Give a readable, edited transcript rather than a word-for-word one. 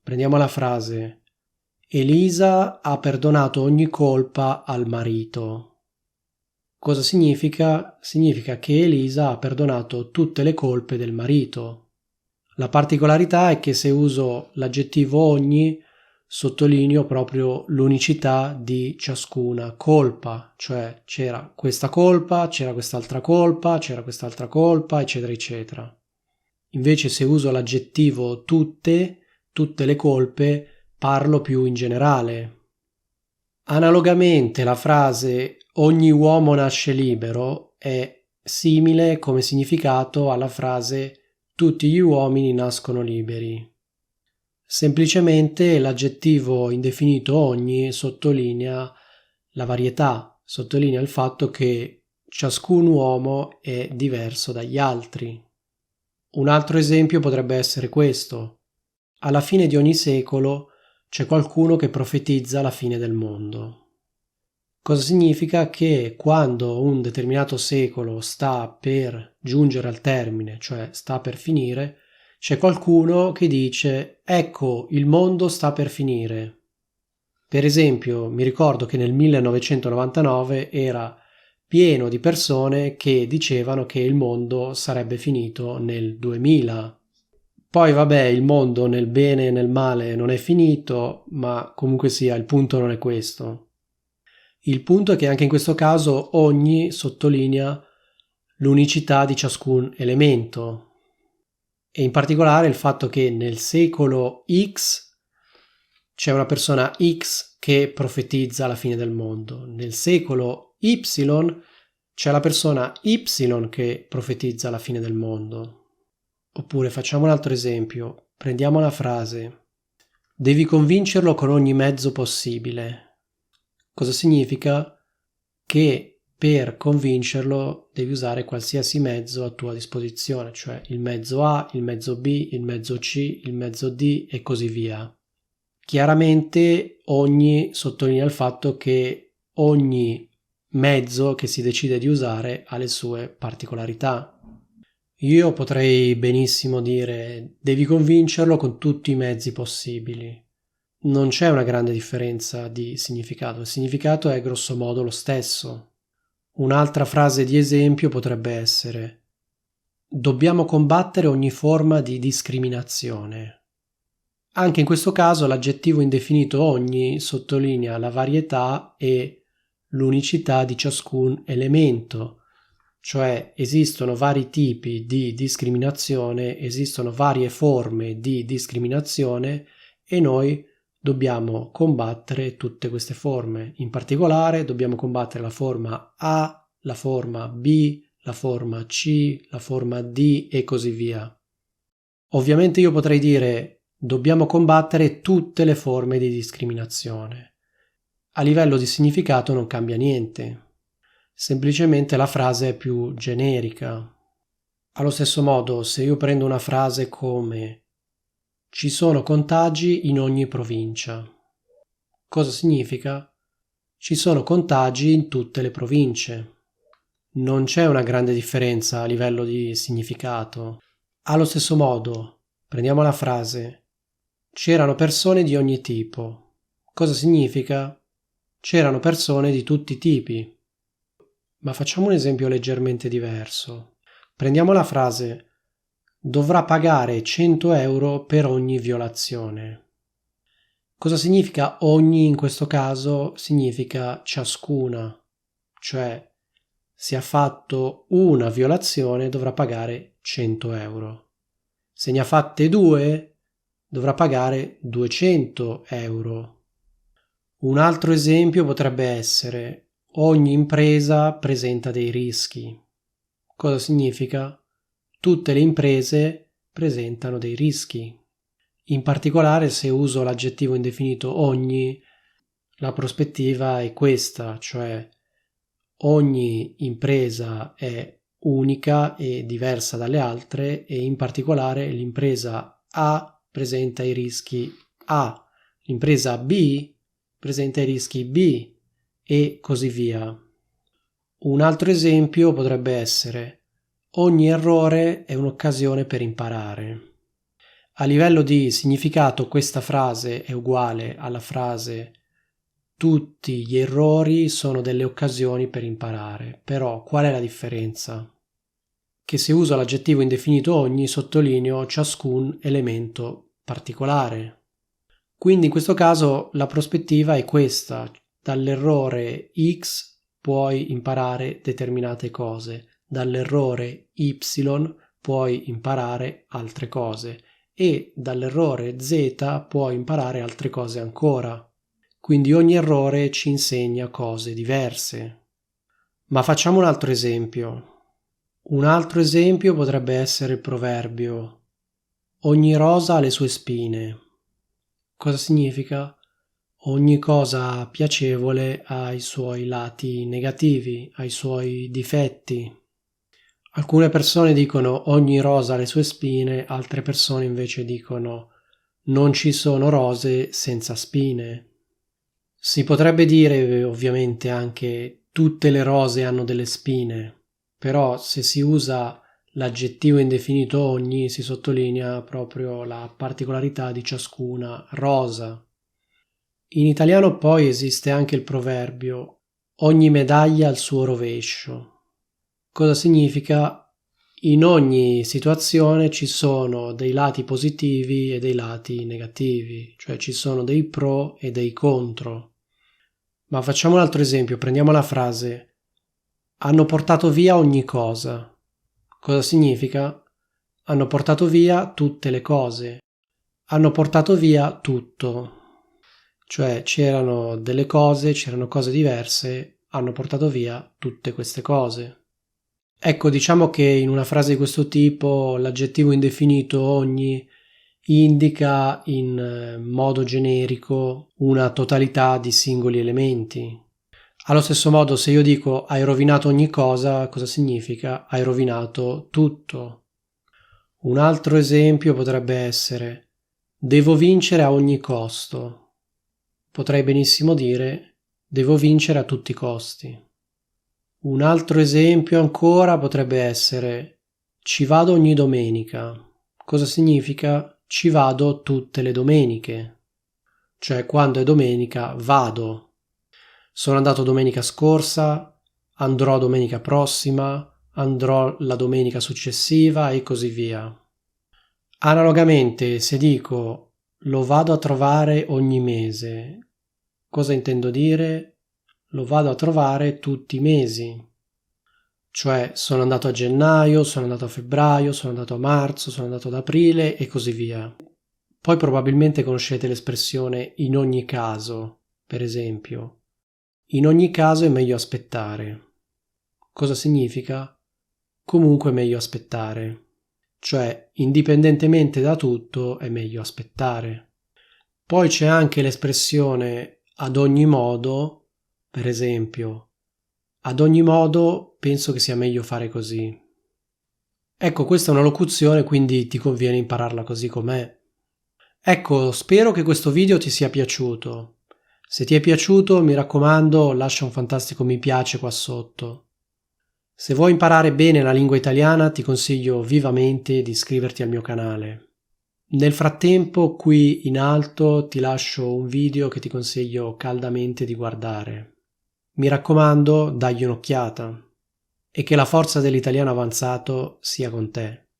Prendiamo la frase: Elisa ha perdonato ogni colpa al marito. Cosa significa? Significa che Elisa ha perdonato tutte le colpe del marito. La particolarità è che se uso l'aggettivo ogni sottolineo proprio l'unicità di ciascuna colpa, cioè c'era questa colpa, c'era quest'altra colpa, c'era quest'altra colpa, eccetera, eccetera. Invece se uso l'aggettivo tutte le colpe, parlo più in generale. Analogamente la frase ogni uomo nasce libero è simile come significato alla frase tutti gli uomini nascono liberi. Semplicemente l'aggettivo indefinito ogni sottolinea la varietà, sottolinea il fatto che ciascun uomo è diverso dagli altri. Un altro esempio potrebbe essere questo: alla fine di ogni secolo c'è qualcuno che profetizza la fine del mondo. Cosa significa? Che quando un determinato secolo sta per giungere al termine, cioè sta per finire, c'è qualcuno che dice: ecco, il mondo sta per finire. Per esempio, mi ricordo che nel 1999 era pieno di persone che dicevano che il mondo sarebbe finito nel 2000. Poi vabbè, il mondo nel bene e nel male non è finito, ma comunque sia, il punto non è questo. Il punto è che anche in questo caso ogni sottolinea l'unicità di ciascun elemento, e in particolare il fatto che nel secolo X c'è una persona X che profetizza la fine del mondo, nel secolo Y c'è la persona Y che profetizza la fine del mondo. Oppure facciamo un altro esempio, prendiamo la frase: devi convincerlo con ogni mezzo possibile. Cosa significa? Che per convincerlo devi usare qualsiasi mezzo a tua disposizione, cioè il mezzo A, il mezzo B, il mezzo C, il mezzo D e così via. Chiaramente ogni sottolinea il fatto che ogni mezzo che si decide di usare ha le sue particolarità. Io potrei benissimo dire devi convincerlo con tutti i mezzi possibili. Non c'è una grande differenza di significato, il significato è grosso modo lo stesso. Un'altra frase di esempio potrebbe essere: dobbiamo combattere ogni forma di discriminazione. Anche in questo caso l'aggettivo indefinito ogni sottolinea la varietà e l'unicità di ciascun elemento, cioè esistono vari tipi di discriminazione, esistono varie forme di discriminazione e noi dobbiamo combattere tutte queste forme. In particolare dobbiamo combattere la forma A, la forma B, la forma C, la forma D e così via. Ovviamente io potrei dire dobbiamo combattere tutte le forme di discriminazione. A livello di significato non cambia niente. Semplicemente la frase è più generica. Allo stesso modo, se io prendo una frase come ci sono contagi in ogni provincia, cosa significa? Ci sono contagi in tutte le province. Non c'è una grande differenza a livello di significato. Allo stesso modo, prendiamo la frase c'erano persone di ogni tipo. Cosa significa? C'erano persone di tutti i tipi. Ma facciamo un esempio leggermente diverso. Prendiamo la frase dovrà pagare 100 euro per ogni violazione. Cosa significa ogni in questo caso? Significa ciascuna, cioè se ha fatto una violazione dovrà pagare 100 euro. Se ne ha fatte due dovrà pagare 200 euro. Un altro esempio potrebbe essere ogni impresa presenta dei rischi. Cosa significa? Tutte le imprese presentano dei rischi. In particolare, se uso l'aggettivo indefinito ogni, la prospettiva è questa, cioè ogni impresa è unica e diversa dalle altre e in particolare l'impresa A presenta i rischi A, l'impresa B presenta i rischi B e così via. Un altro esempio potrebbe essere ogni errore è un'occasione per imparare. A livello di significato questa frase è uguale alla frase tutti gli errori sono delle occasioni per imparare. Però qual è la differenza? Che se uso l'aggettivo indefinito ogni sottolineo ciascun elemento particolare. Quindi in questo caso la prospettiva è questa: dall'errore X puoi imparare determinate cose, dall'errore Y puoi imparare altre cose e dall'errore Z puoi imparare altre cose ancora. Quindi ogni errore ci insegna cose diverse. Ma facciamo un altro esempio. Un altro esempio potrebbe essere il proverbio: ogni rosa ha le sue spine. Cosa significa? Ogni cosa piacevole ha i suoi lati negativi, ha i suoi difetti. Alcune persone dicono ogni rosa ha le sue spine, altre persone invece dicono non ci sono rose senza spine. Si potrebbe dire ovviamente anche tutte le rose hanno delle spine, però se si usa l'aggettivo indefinito ogni si sottolinea proprio la particolarità di ciascuna rosa. In italiano poi esiste anche il proverbio ogni medaglia ha il suo rovescio. Cosa significa? In ogni situazione ci sono dei lati positivi e dei lati negativi, cioè ci sono dei pro e dei contro. Ma facciamo un altro esempio, prendiamo la frase hanno portato via ogni cosa. Cosa significa? Hanno portato via tutte le cose. Hanno portato via tutto. Cioè c'erano delle cose, c'erano cose diverse, hanno portato via tutte queste cose. Ecco, diciamo che in una frase di questo tipo l'aggettivo indefinito ogni indica in modo generico una totalità di singoli elementi. Allo stesso modo, se io dico hai rovinato ogni cosa, cosa significa? Hai rovinato tutto. Un altro esempio potrebbe essere devo vincere a ogni costo. Potrei benissimo dire devo vincere a tutti i costi. Un altro esempio ancora potrebbe essere ci vado ogni domenica. Cosa significa? Ci vado tutte le domeniche. Cioè quando è domenica vado. Sono andato domenica scorsa, andrò domenica prossima, andrò la domenica successiva e così via. Analogamente, se dico lo vado a trovare ogni mese, cosa intendo dire? Lo vado a trovare tutti i mesi. Cioè sono andato a gennaio, sono andato a febbraio, sono andato a marzo, sono andato ad aprile e così via. Poi probabilmente conoscete l'espressione in ogni caso, per esempio. In ogni caso è meglio aspettare. Cosa significa? Comunque è meglio aspettare. Cioè, indipendentemente da tutto, è meglio aspettare. Poi c'è anche l'espressione ad ogni modo, per esempio, ad ogni modo penso che sia meglio fare così. Ecco, questa è una locuzione, quindi ti conviene impararla così com'è. Ecco, spero che questo video ti sia piaciuto. Se ti è piaciuto, mi raccomando, lascia un fantastico mi piace qua sotto. Se vuoi imparare bene la lingua italiana, ti consiglio vivamente di iscriverti al mio canale. Nel frattempo, qui in alto ti lascio un video che ti consiglio caldamente di guardare. Mi raccomando, dagli un'occhiata e che la forza dell'italiano avanzato sia con te.